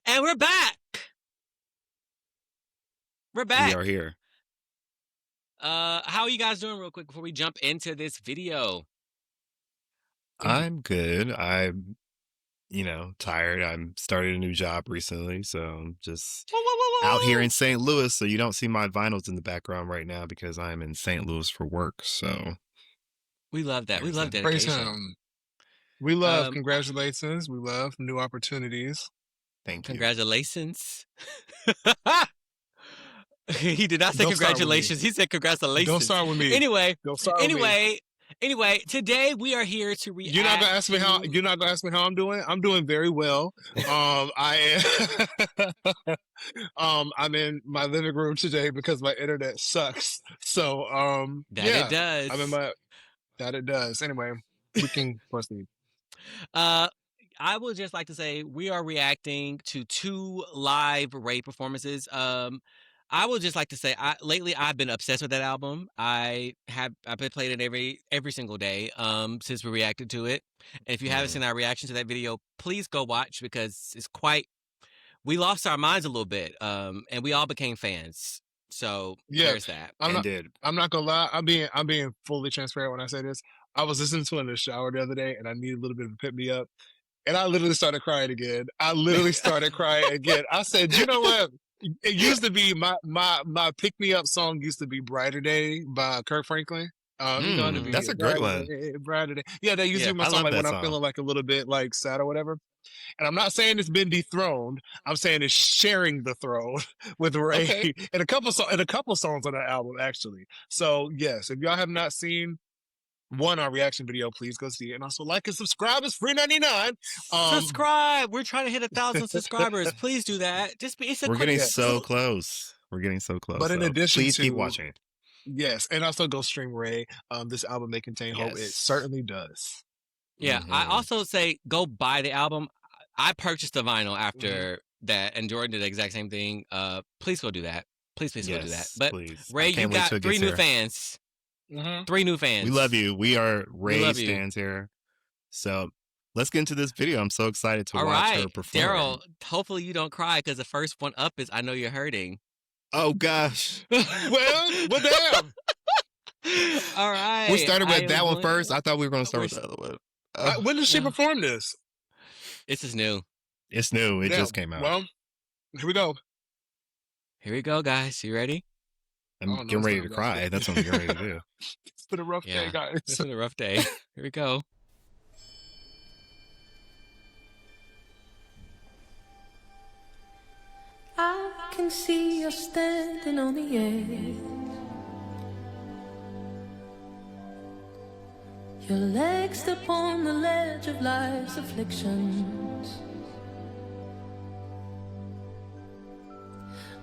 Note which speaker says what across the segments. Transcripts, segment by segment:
Speaker 1: And we're back. We're back.
Speaker 2: We are here.
Speaker 1: How are you guys doing real quick before we jump into this video?
Speaker 2: I'm good. I'm, tired. I'm started a new job recently, so I'm just out here in St. Louis. So you don't see my vinyls in the background right now because I'm in St. Louis for work. So
Speaker 1: we love that. We love dedication.
Speaker 3: Praise him. We love congratulations. We love new opportunities.
Speaker 2: Thank you.
Speaker 1: Congratulations. He did not say congratulations. He said congratulations.
Speaker 3: Don't start with me.
Speaker 1: Anyway,
Speaker 3: Don't start with me.
Speaker 1: Anyway, today we are here to react.
Speaker 3: You're not gonna ask me how. You're not gonna ask me how I'm doing. I'm doing very well. I am. I'm in my living room today because my internet sucks. So
Speaker 1: it does.
Speaker 3: I'm in my. That it does. Anyway, we can proceed.
Speaker 1: I would just like to say we are reacting to 2 live RAYE performances. I would just like to say, lately I've been obsessed with that album. I've been playing it every single day since we reacted to it. And if you haven't seen our reaction to that video, please go watch because it's we lost our minds a little bit, and we all became fans. So there's that.
Speaker 3: I'm not gonna lie. I'm being fully transparent when I say this. I was listening to it in the shower the other day, and I needed a little bit of a pick me up, and I literally started crying again. I said, you know what? It used to be my pick me up song used to be "Brighter Day" by Kirk Franklin.
Speaker 2: That's a great one.
Speaker 3: Brighter Day. Yeah, that used to be my song when I'm feeling like a little bit like sad or whatever. And I'm not saying it's been dethroned. I'm saying it's sharing the throne with RAYE and a couple songs on that album actually. So yes, if y'all have not seen our reaction video, please go see it, and also like and subscribe. It's free 99.
Speaker 1: Subscribe. We're trying to hit 1,000 subscribers. Please do that.
Speaker 2: We're getting so close. We're getting so close.
Speaker 3: But in addition,
Speaker 2: please keep watching.
Speaker 3: Yes, and also go stream RAYE. This album may contain hope. It certainly does.
Speaker 1: Yeah, I also say go buy the album. I purchased the vinyl after that, and Jordan did the exact same thing. Please go do that. Please go do that. But
Speaker 2: please.
Speaker 1: RAYE, you got 3 new fans. 3 new fans.
Speaker 2: We love you. We are RAYE fans here. So let's get into this video. I'm so excited to watch her perform.
Speaker 1: Darrell, hopefully you don't cry because the first one up is "I Know You're Hurting."
Speaker 2: Oh gosh.
Speaker 3: well, damn.
Speaker 1: All right.
Speaker 2: We started with that one first. I thought we were going to start with the other one.
Speaker 3: When did she perform this?
Speaker 1: This is new.
Speaker 2: It's new. It just came out.
Speaker 3: Well, here we go.
Speaker 1: Here we go, guys. You ready?
Speaker 2: I'm getting ready to cry. That's what I'm getting ready to do.
Speaker 3: It's been a rough day, guys.
Speaker 1: It's been a rough day. Here we go.
Speaker 4: I can see you're standing on the edge. Your legs upon the ledge of life's afflictions.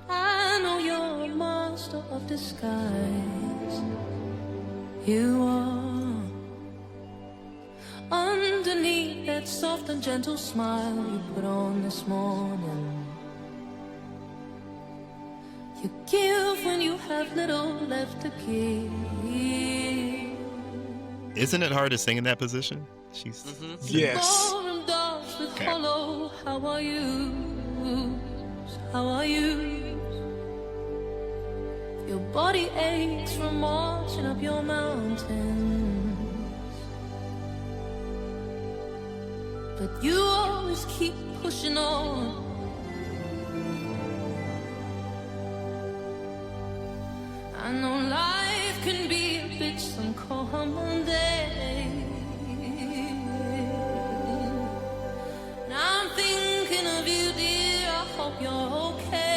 Speaker 4: I know you're a monster of disguise. You are. Underneath that soft and gentle smile you put on this morning, you give when you have little left to give.
Speaker 2: Isn't it hard to sing in that position? She's
Speaker 3: yes.
Speaker 4: Okay. Hello, how are you? How are you? Your body aches from marching up your mountains, but you always keep pushing on. I know life can be a bitch some common day, and I'm thinking of you, dear. I hope you're okay.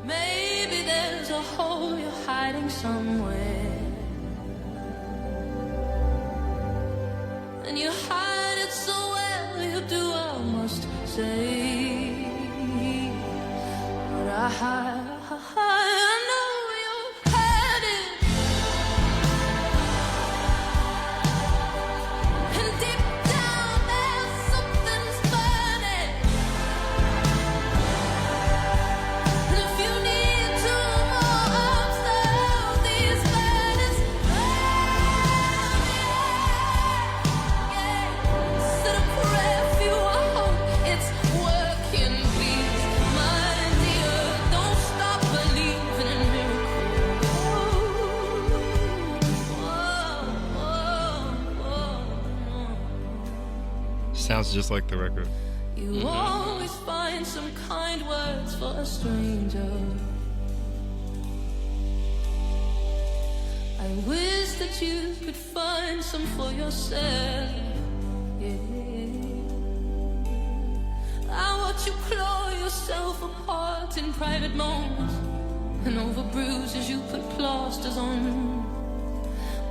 Speaker 4: Maybe there's a hole you're hiding somewhere, and you hide it so well. You do, I must say. But I know you've had it, and deep down there's something's burning. And if you need to observe these burnings, sit
Speaker 2: Sounds just like the record.
Speaker 4: You always find some kind words for a stranger. I wish that you could find some for yourself. Yeah. I watch you claw yourself apart in private moments, and over bruises you put plasters on.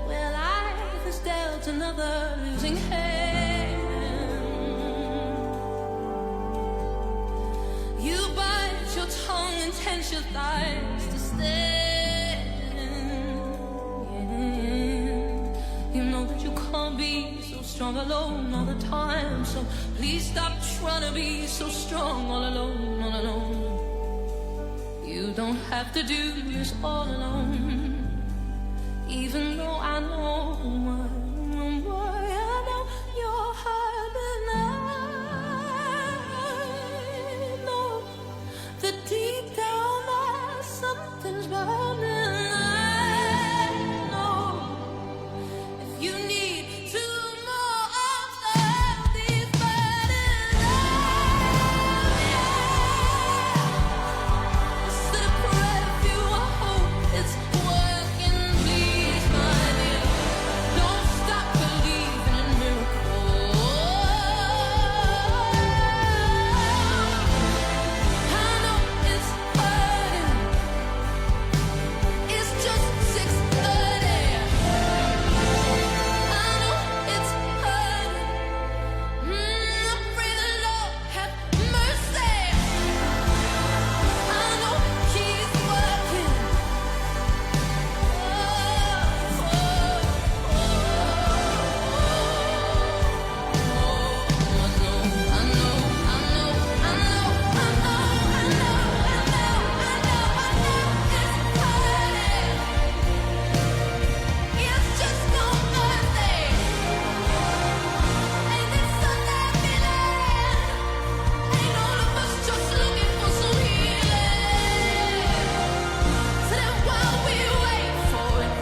Speaker 4: Well, life has dealt another losing hand. You bite your tongue and tense your thighs to stand. Yeah. You know that you can't be so strong alone all the time, so please stop trying to be so strong all alone, all alone. You don't have to do this all alone, even though I know you're hurt, and I know that deep down there's something's burning. I know if you need to more of these burning it's the curfew. I hope it's working, please, my dear. Don't stop believing in miracles. I know it's hurting. It's just 6:30. I know it's hurting. I pray the Lord have mercy. I know He's working. It's just no Thursday. Ain't this Sunday feeling? Ain't all of us just looking for some healing? So then while we wait for it,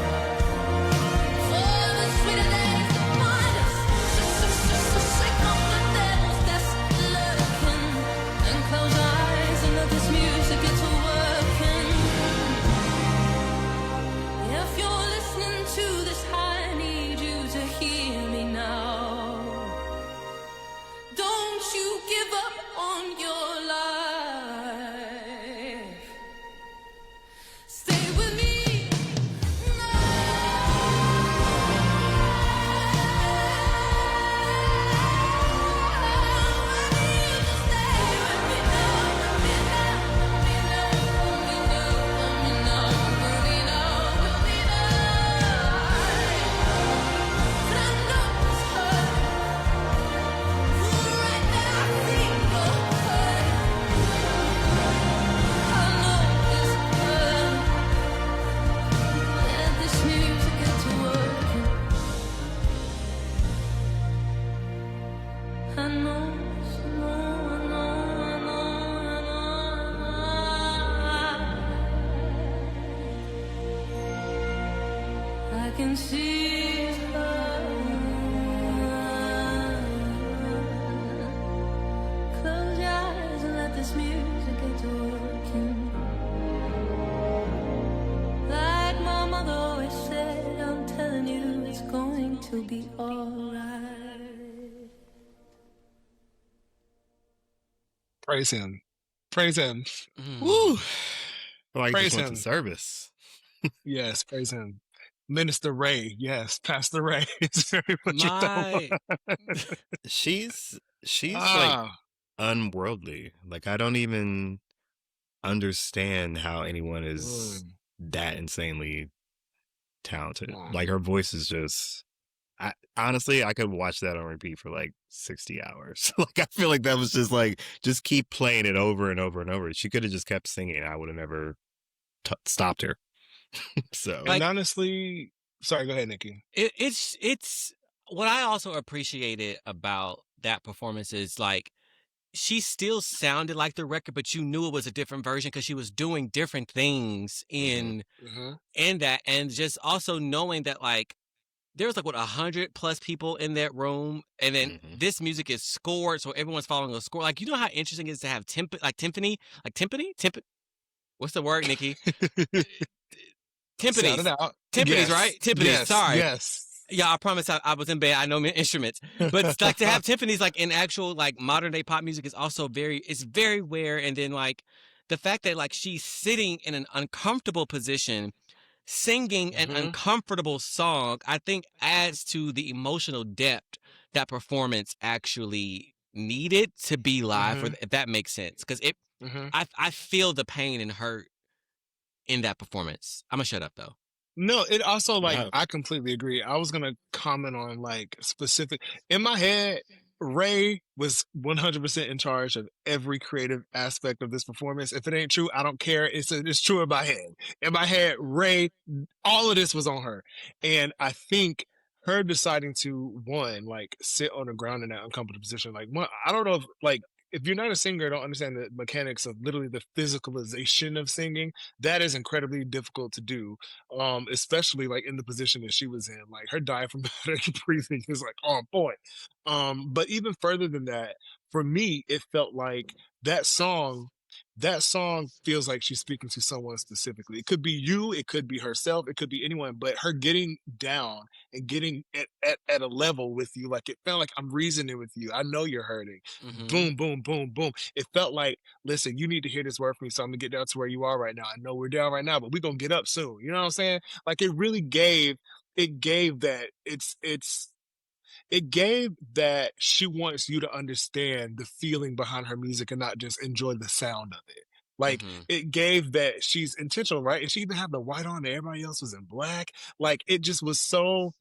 Speaker 4: for the sweeter days to find us, just shake off the devils that's lurking, and close our eyes and let this music get to working. If you're listening to this, I need you to hear me now. Don't you give up on your life. Stay with me. Let this music get to working. I know, I can see her. Close your eyes and let this music get to working. Like my mother always said, I'm telling you, it's going to be alright.
Speaker 3: Praise him. Praise him.
Speaker 2: Woo! Like
Speaker 3: Praise
Speaker 2: just went
Speaker 3: him.
Speaker 2: to service.
Speaker 3: Yes, praise him. Minister Ray, yes, Pastor Ray is very much
Speaker 1: My
Speaker 2: She's like
Speaker 3: ah,
Speaker 2: unworldly. Like I don't even understand how anyone is
Speaker 3: mm,
Speaker 2: that insanely talented.
Speaker 3: mm.
Speaker 2: Like her voice is just honestly, I could watch that on repeat for like 60 hours. Like I feel like that was just like just keep playing it over and over and over. She could have just kept singing. I would have never stopped her. So
Speaker 3: And
Speaker 1: like
Speaker 3: honestly, sorry, go ahead, Nickie.
Speaker 1: it's what I also appreciated about that performance is like she still sounded like the record, but you knew it was a different version because she was doing different things in
Speaker 3: Mm-hmm.
Speaker 1: in that, and just also knowing that like there was like what 100+ people in that room, and then this music is scored, so everyone's following a score. Like, you know how interesting it is to have timpani, what's the word, Nickie?
Speaker 3: Shout it
Speaker 1: Timpanis,
Speaker 3: out.
Speaker 1: timpanis,
Speaker 3: Yes.
Speaker 1: right? Timpanis.
Speaker 3: Yes.
Speaker 1: Sorry.
Speaker 3: Yes.
Speaker 1: Yeah, I promise I was in bed. I know instruments, but it's like to have timpanis like in actual like modern day pop music is also it's very rare. And then like the fact that like she's sitting in an uncomfortable position, singing an uncomfortable song, I think adds to the emotional depth that performance actually needed to be live, if that makes sense. Because I feel the pain and hurt in that performance. I'm gonna shut up though.
Speaker 3: No, it also like I completely agree. I was gonna comment on like specific in my head. RAYE was 100% in charge of every creative aspect of this performance. If it ain't true, I don't care. It's true in my head. In my head, RAYE, all of this was on her, and I think her deciding to like sit on the ground in that uncomfortable position. Like, I don't know if you're not a singer, don't understand the mechanics of literally the physicalization of singing, that is incredibly difficult to do, especially like in the position that she was in. Like her diaphragmatic breathing is like on point. But even further than that, for me, it felt like that song feels like she's speaking to someone specifically. It could be you, it could be herself, it could be anyone, but her getting down and getting at a level with you, like it felt like I'm reasoning with you. I know you're hurting. Boom, boom, boom, boom. It felt like, listen, you need to hear this word from me, so I'm gonna get down to where you are right now. I know we're down right now, but we're gonna get up soon. You know what I'm saying? Like it really gave that it gave that she wants you to understand the feeling behind her music and not just enjoy the sound of it. Like it gave that she's intentional, right? And she even had the white on and everybody else was in black. Like it was so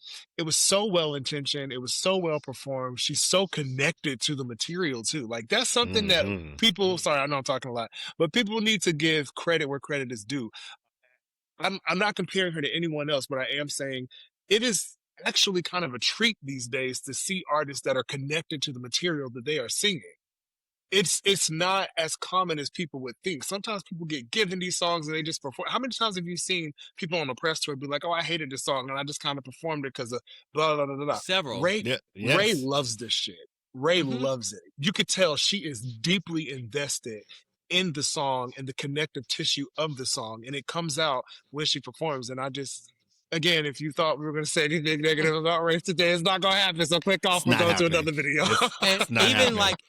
Speaker 3: well intentioned. It was so well performed. She's so connected to the material too. Like that's something that people, sorry, I know I'm talking a lot, but people need to give credit where credit is due. I'm not comparing her to anyone else, but I am saying it is actually kind of a treat these days to see artists that are connected to the material that they are singing. It's not as common as people would think. Sometimes people get given these songs and they just perform. How many times have you seen people on the press tour be like, "Oh, I hated this song and I just kind of performed it because of blah blah blah blah"?
Speaker 1: Several.
Speaker 3: RAYE loves this shit. RAYE loves it. You could tell she is deeply invested in the song and the connective tissue of the song, and it comes out when she performs. And I just, again, if you thought we were going to say anything negative about RAYE today, it's not going to happen. So click off and go to another video.
Speaker 1: And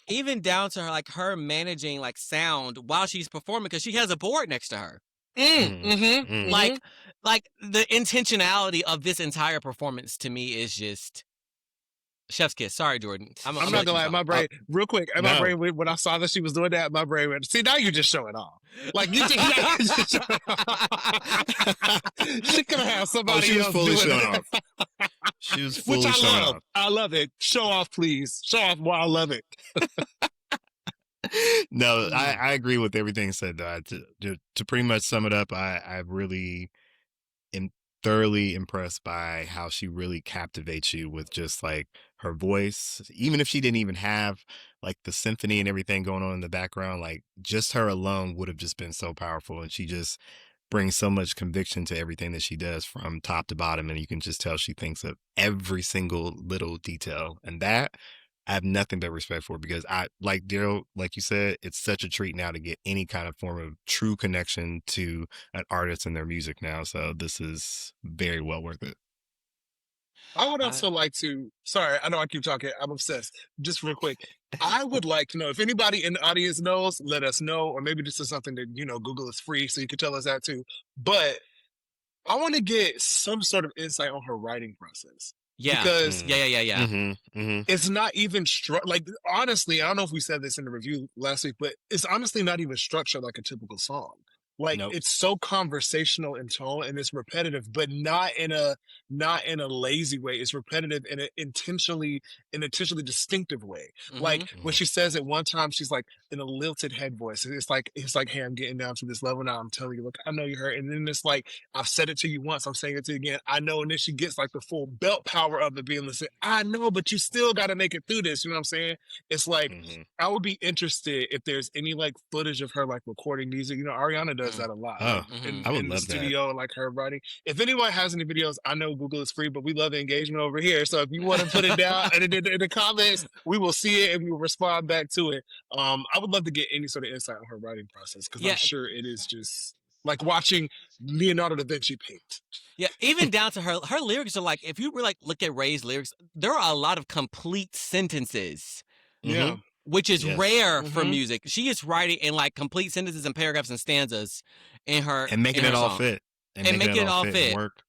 Speaker 1: even down to her, like her managing like sound while she's performing, because she has a board next to her. Like the intentionality of this entire performance to me is just chef's kiss. Sorry, Jordan. I'm
Speaker 3: not gonna lie, my brain, real quick, my brain, when I saw that she was doing that, my brain went, see, now you're just showing off. Like, you just showing off. She could have somebody else
Speaker 2: fully
Speaker 3: doing
Speaker 2: showing
Speaker 3: it.
Speaker 2: off. She was fully showing off.
Speaker 3: I love it. Show off, please. Show off while I love it.
Speaker 2: No, I agree with everything said, though. To pretty much sum it up, I really am thoroughly impressed by how she really captivates you with just like her voice. Even if she didn't even have like the symphony and everything going on in the background, like just her alone would have just been so powerful. And she just brings so much conviction to everything that she does from top to bottom. And you can just tell she thinks of every single little detail. And that I have nothing but respect for, because I, like Darrell, like you said, it's such a treat now to get any kind of form of true connection to an artist and their music now. So this is very well worth it.
Speaker 3: I would also like to, sorry, I know I keep talking, I'm obsessed. Just real quick, I would like to know, if anybody in the audience knows, let us know, or maybe this is something that, Google is free, so you can tell us that too. But I want to get some sort of insight on her writing process.
Speaker 1: Yeah.
Speaker 3: Because
Speaker 1: it's
Speaker 3: not even like, honestly, I don't know if we said this in the review last week, but it's honestly not even structured like a typical song. Like it's so conversational in tone and it's repetitive, but not in a lazy way. It's repetitive in an intentionally distinctive way. Like when she says it one time, she's like in a lilted head voice. It's like, hey, I'm getting down to this level now. I'm telling you, look, I know you hurt. And then it's like, I've said it to you once, I'm saying it to you again. I know. And then she gets like the full belt power of it being listened. I know, but you still got to make it through this. You know what I'm saying? It's like, I would be interested if there's any like footage of her like recording music. Ariana does that a lot.
Speaker 2: Oh,
Speaker 3: in,
Speaker 2: I would
Speaker 3: in the
Speaker 2: love that.
Speaker 3: studio and like her writing. If anyone has any videos, I know Google is free, but we love the engagement over here. So if you want to put it down in the comments, we will see it and we will respond back to it. I would love to get any sort of insight on her writing process because I'm sure it is just like watching Leonardo da Vinci paint.
Speaker 1: Yeah, even down to her lyrics are like, if you were like look at Ray's lyrics, there are a lot of complete sentences.
Speaker 3: Yeah.
Speaker 1: Which is rare for music. She is writing in like complete sentences and paragraphs and stanzas in her
Speaker 2: and making it all fit.
Speaker 1: And making it all fit
Speaker 2: and work.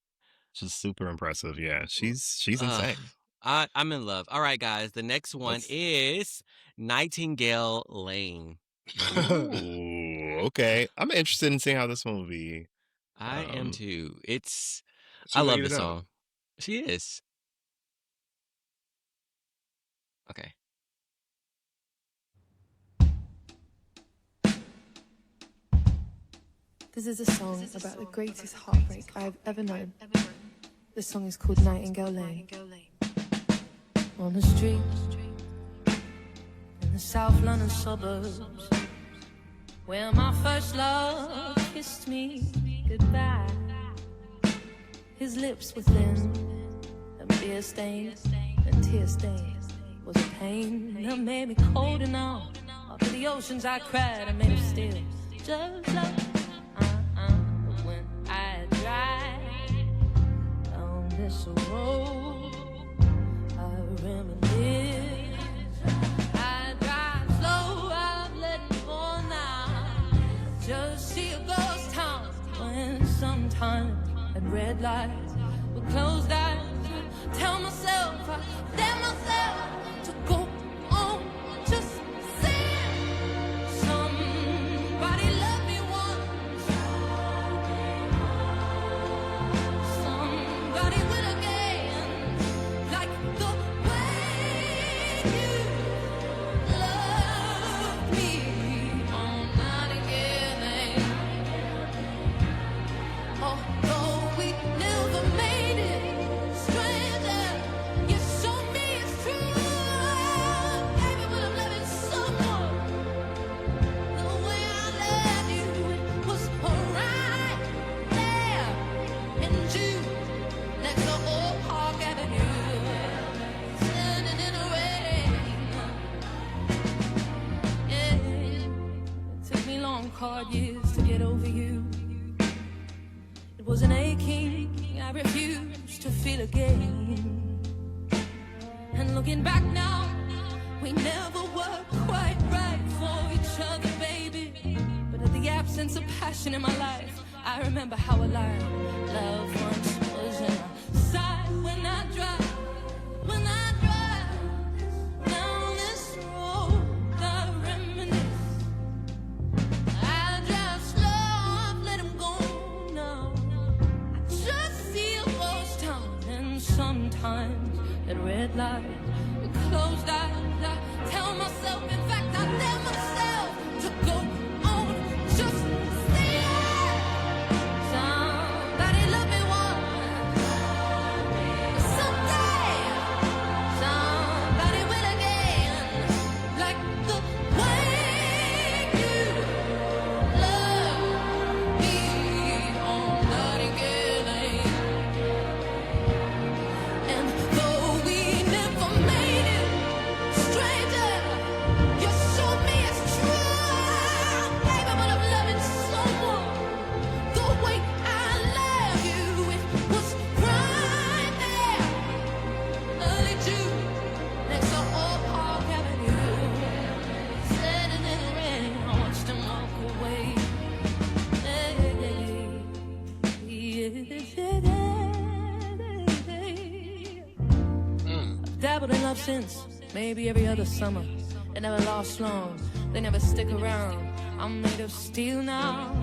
Speaker 2: She's super impressive. Yeah, she's insane.
Speaker 1: I'm in love. All right, guys. The next one is Nightingale Lane.
Speaker 2: Ooh, okay. I'm interested in seeing how this one will be.
Speaker 1: I am too. I love this song. She is. Okay.
Speaker 5: This is a song about the greatest heartbreak I've ever known. The song is called Nightingale Lane. On the street in the South London suburbs, where my first love kissed me goodbye. His lips were thin and beer stained and tear stains was a pain that made me cold and numb. After the oceans I cried, I made of steel. Just like when I drive down this road, I reminisce. I drive slow, I'm letting go now. Just see a ghost town when sometimes at red lights with closed eyes, tell myself, I dare myself to go on, just saying somebody loved me once, somebody will again, like the way you loved me on Nightingale Lane. Although we never made it, stranger, you showed me it's true. Capable of loving someone the way I loved you. It was right there in June, next to Old Park Avenue, standing in the rain. Yeah, it took me long, hard years to get over you. It was an aching I refused to feel again. And looking back now, we never were quite right for each other, baby. But at the absence of passion in my life, I remember how alive love once was. And I sigh when I drive down this road, I reminisce. I drive slow, I've let him go now. Just see a ghost town, and sometimes at red light, with closed eyes, I tell myself, in fact, I tell myself to go on, just see it. Somebody love me once, someday, somebody will again, like the way you love me on Nightingale Lane. And though we never made it, stranger, you showed me it's true. Capable of loving someone the way I love you. It was right there, early June, next to Old Park Avenue. Standing in the rain, I watched him walk away. I've dabbled in love since, maybe every other summer. It never lasts long, they never stick around. I'm made of steel now.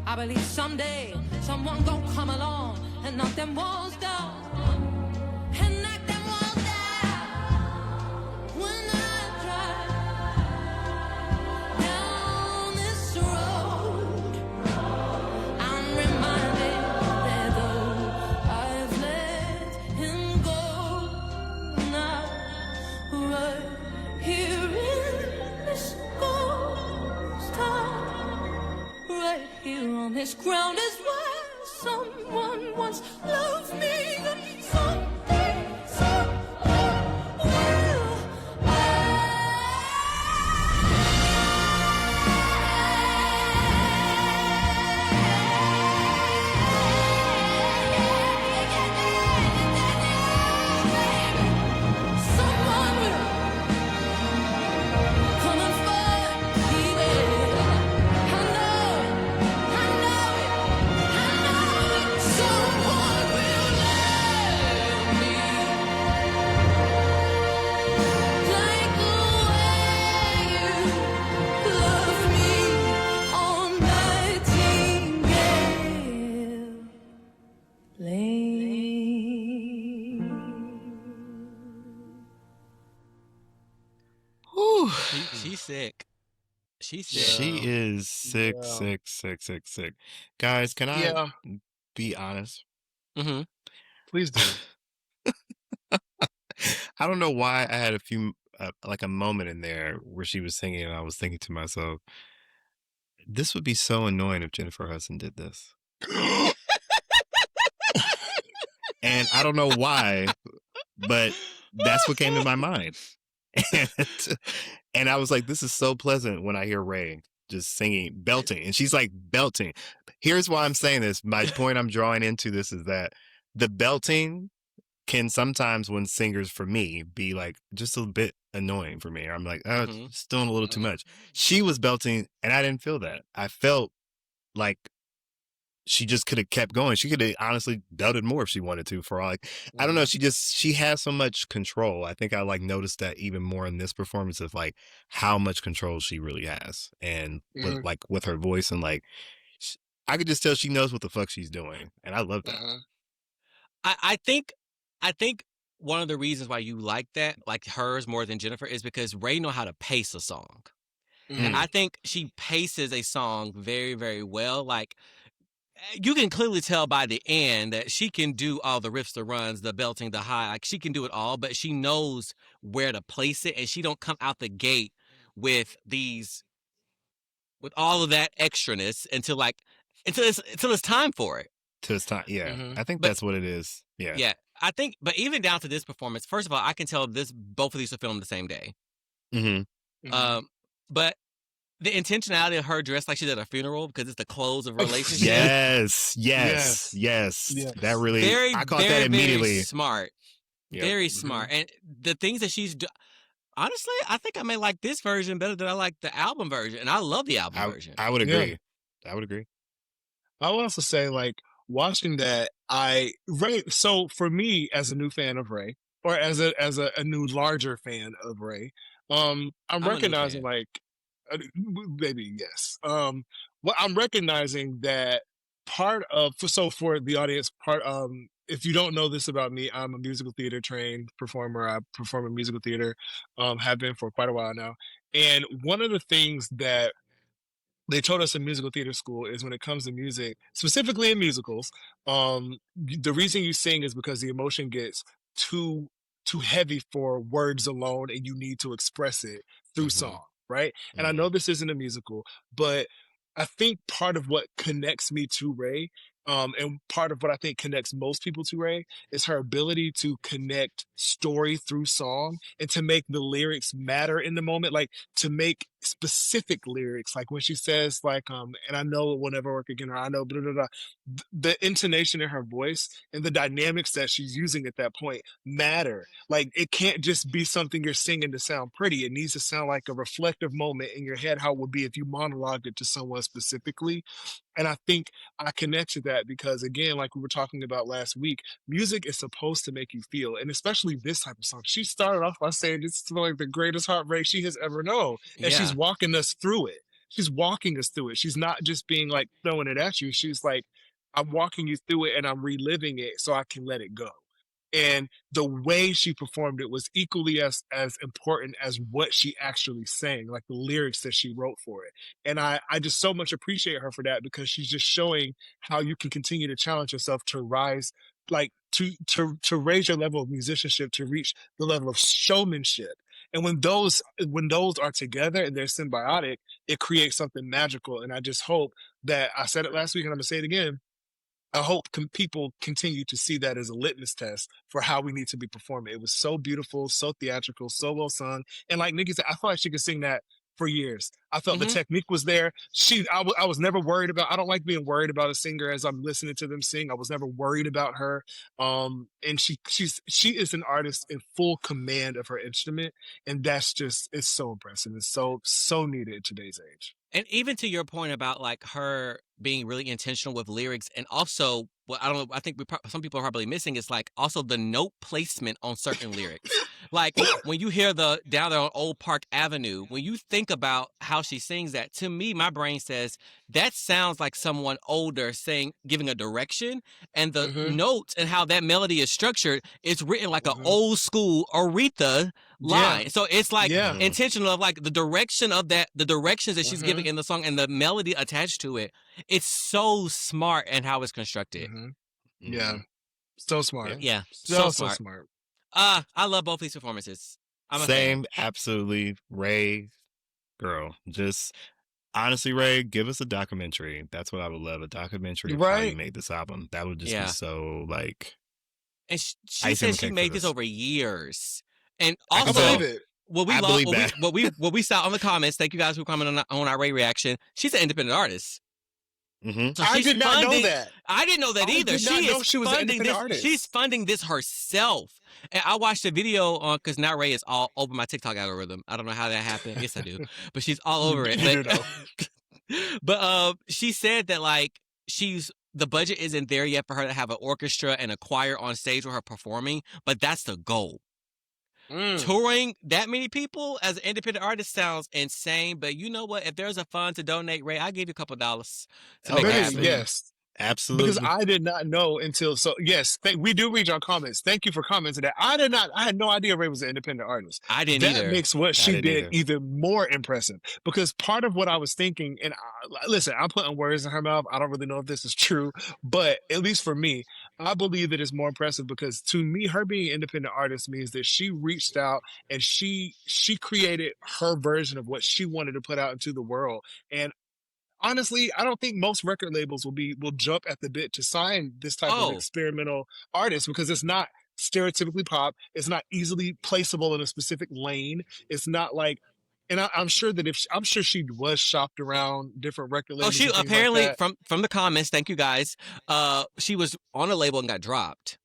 Speaker 5: I believe someday someone gon' come along and knock them walls down. And knock them walls down. When I drive down this road, I'm reminded that though I've let him go now, right here in this ghost town, right this ground is where someone once loved me. And someday, someone will. Someone will come and find me. I know it, I know it, I know it. Someone will love me like the way you love me on Nightingale Lane.
Speaker 2: Whew.
Speaker 1: She's sick. She's sick.
Speaker 2: She is sick,
Speaker 3: Yeah.
Speaker 2: sick. Guys, can I
Speaker 3: Yeah,
Speaker 2: be honest?
Speaker 1: Mm-hmm.
Speaker 3: please do.
Speaker 2: I don't know why I had a few, like a moment in there where she was singing and I was thinking to myself, this would be so annoying if Jennifer Hudson did this. And I don't know why, but that's what came to my mind. And I was like, this is so pleasant when I hear Ray just singing, belting. And she's like belting. Here's why I'm saying this. My point I'm drawing into this is that the belting can sometimes, when singers, for me, be like just a bit annoying for me. I'm like, oh, it's doing a little too much. She was belting and I didn't feel that. I felt like she just could have kept going. She could have honestly belted more if she wanted to, for all, like, I don't know. She has so much control. I think I like noticed that even more in this performance of like how much control she really has. And with, like with her voice and like, I could just tell she knows what the fuck she's doing. And I love that.
Speaker 1: I think one of the reasons why you like that, like hers more than Jennifer, is because Ray know how to pace a song. And I think she paces a song very, very well. Like, you can clearly tell by the end that she can do all the riffs, the runs, the belting, the high. Like, she can do it all, but she knows where to place it, and she don't come out the gate with all of that extraness until it's time for it.
Speaker 2: Till it's time, yeah. I think that's what it is. Yeah.
Speaker 1: Yeah, I think, but even down to this performance, first of all, I can tell both of these are filmed the same day. But the intentionality of her dressed like she's at a funeral because it's the close of a relationship.
Speaker 2: Yes. That really, I caught that immediately.
Speaker 1: Very smart. Yep. Very smart. And the things that she's honestly, I think I may like this version better than I like the album version. And I love the album version.
Speaker 2: I would agree. I would agree.
Speaker 3: I would also say, like, watching that, so for me, as a new fan of Ray, or as a new larger fan of Ray, I'm recognizing, like, maybe yes. Well, I'm recognizing that for the audience, if you don't know this about me, I'm a musical theater trained performer. I perform in musical theater, have been for quite a while now. And one of the things that they told us in musical theater school is when it comes to music, specifically in musicals, the reason you sing is because the emotion gets too heavy for words alone, and you need to express it through song, right? And I know this isn't a musical, but I think part of what connects me to Ray, and part of what I think connects most people to Ray, is her ability to connect story through song and to make the lyrics matter in the moment, like to make specific lyrics, like when she says, like, and I know it will never work again, or I know, blah, blah, blah. The intonation in her voice and the dynamics that she's using at that point matter. Like, it can't just be something you're singing to sound pretty. It needs to sound like a reflective moment in your head, how it would be if you monologued it to someone specifically. And I think I connect to that because, again, like we were talking about last week, music is supposed to make you feel, and especially this type of song. She started off by saying this is like the greatest heartbreak she has ever known, and she's walking us through it. She's walking us through it. She's not just being like throwing it at you. She's like, I'm walking you through it and I'm reliving it so I can let it go. And the way she performed it was equally as important as what she actually sang, like the lyrics that she wrote for it. And I just so much appreciate her for that, because she's just showing how you can continue to challenge yourself to rise, like to raise your level of musicianship, to reach the level of showmanship. And when those are together and they're symbiotic, it creates something magical. And I just hope that I said it last week and I'm gonna say it again. I hope people continue to see that as a litmus test for how we need to be performing. It was so beautiful, so theatrical, so well sung. And like Nickie said, I felt like she could sing that for years. I felt the technique was there. I was never worried about, I don't like being worried about a singer as I'm listening to them sing. I was never worried about her. And she is an artist in full command of her instrument. And that's just, it's so impressive. It's so needed in today's age.
Speaker 1: And even to your point about like her being really intentional with lyrics, and also, well, I don't know, I think some people are probably missing is like also the note placement on certain lyrics. Like when you hear the down there on Old Park Avenue, when you think about how she sings that, to me, my brain says that sounds like someone older giving a direction, and the notes and how that melody is structured is written like an old school Aretha line. So it's like intentional of like the direction of that, the directions that she's giving in the song and the melody attached to it. It's so smart and how it's constructed.
Speaker 3: Yeah. So smart.
Speaker 1: Yeah.
Speaker 3: So smart.
Speaker 1: I love both these performances. I'm
Speaker 2: Same, absolutely. Raye, girl, just honestly, Raye, give us a documentary. That's what I would love. A documentary of how you made this album. That would just be so like.
Speaker 1: And she said she made this over years. And also,
Speaker 3: I believe it.
Speaker 1: What we saw on the comments, thank you guys for commenting on our Raye reaction. She's an independent artist. So
Speaker 3: I did not know that.
Speaker 1: I didn't know that either.
Speaker 3: She was an independent artist.
Speaker 1: She's funding this herself. And I watched a video on, because now Raye is all over my TikTok algorithm. I don't know how that happened. Yes, I do. But she's all over it. But she said that like the budget isn't there yet for her to have an orchestra and a choir on stage with her performing, but that's the goal. Touring that many people as an independent artist sounds insane, but you know what? If there's a fund to donate, Raye, I'll give you a couple dollars to make it happen.
Speaker 3: Yes.
Speaker 2: Absolutely.
Speaker 3: Because I did not know until, we do read your comments. Thank you for commenting that. I had no idea Raye was an independent artist.
Speaker 1: I didn't either.
Speaker 3: That makes what she did even more impressive. Because part of what I was thinking, and listen, I'm putting words in her mouth. I don't really know if this is true, but at least for me, I believe it is more impressive because to me, her being an independent artist means that she reached out and she created her version of what she wanted to put out into the world. And honestly, I don't think most record labels will jump at the bit to sign this type of experimental artist because it's not stereotypically pop. It's not easily placeable in a specific lane. It's not like, and I'm sure that I'm sure she was shopped around different record labels.
Speaker 1: She apparently like from the comments, thank you guys. She was on a label and got dropped.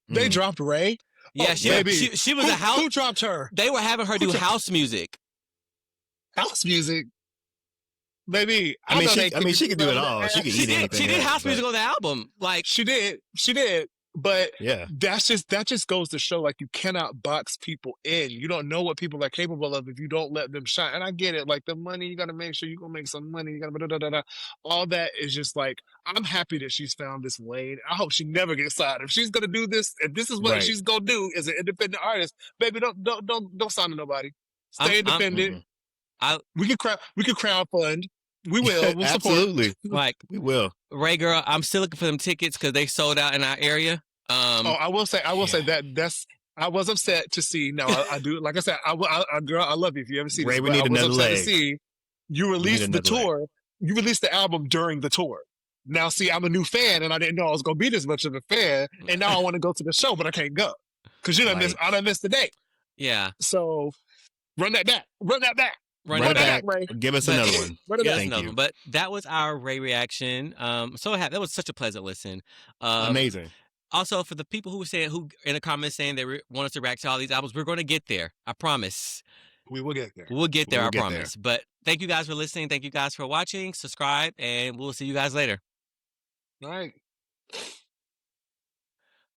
Speaker 3: They dropped Raye.
Speaker 1: Yeah, she was a house.
Speaker 3: Who dropped her?
Speaker 1: They were having her do house music.
Speaker 3: House music. Baby,
Speaker 2: I mean, she could do it all. She could eat anything.
Speaker 1: She did house music on the album. Like
Speaker 3: she did. But that just goes to show like you cannot box people in. You don't know what people are capable of if you don't let them shine. And I get it. Like the money, you got to make sure you're gonna make some money. You got to all that is just like I'm happy that she's found this lane. I hope she never gets signed. If she's gonna do this, if this is what she's gonna do as an independent artist, baby, don't sign to nobody. Stay independent. We could crowdfund. We will. We'll
Speaker 2: absolutely.
Speaker 1: Like
Speaker 2: we will.
Speaker 1: Raye girl, I'm still looking for them tickets because they sold out in our area.
Speaker 3: I will say that's. I was upset to see. No, I do. Like I said, girl, I love you. If you ever see
Speaker 2: Raye,
Speaker 3: this,
Speaker 2: we need another leg.
Speaker 3: To see you released the tour. You released the album during the tour. Now, see, I'm a new fan, and I didn't know I was going to be this much of a fan. And now I want to go to the show, but I can't go because I done missed the date.
Speaker 1: Yeah.
Speaker 3: So run that back. Run that back.
Speaker 2: Run it back. Raye. Give us another one.
Speaker 1: Thank you. But that was our Raye reaction. So happy. That was such a pleasant listen.
Speaker 2: Amazing.
Speaker 1: Also, for the people who in the comments saying they want us to react to all these albums, we're going to get there. I promise.
Speaker 3: We will get there.
Speaker 1: We'll get there. I promise. But thank you guys for listening. Thank you guys for watching. Subscribe, and we'll see you guys later.
Speaker 3: All right.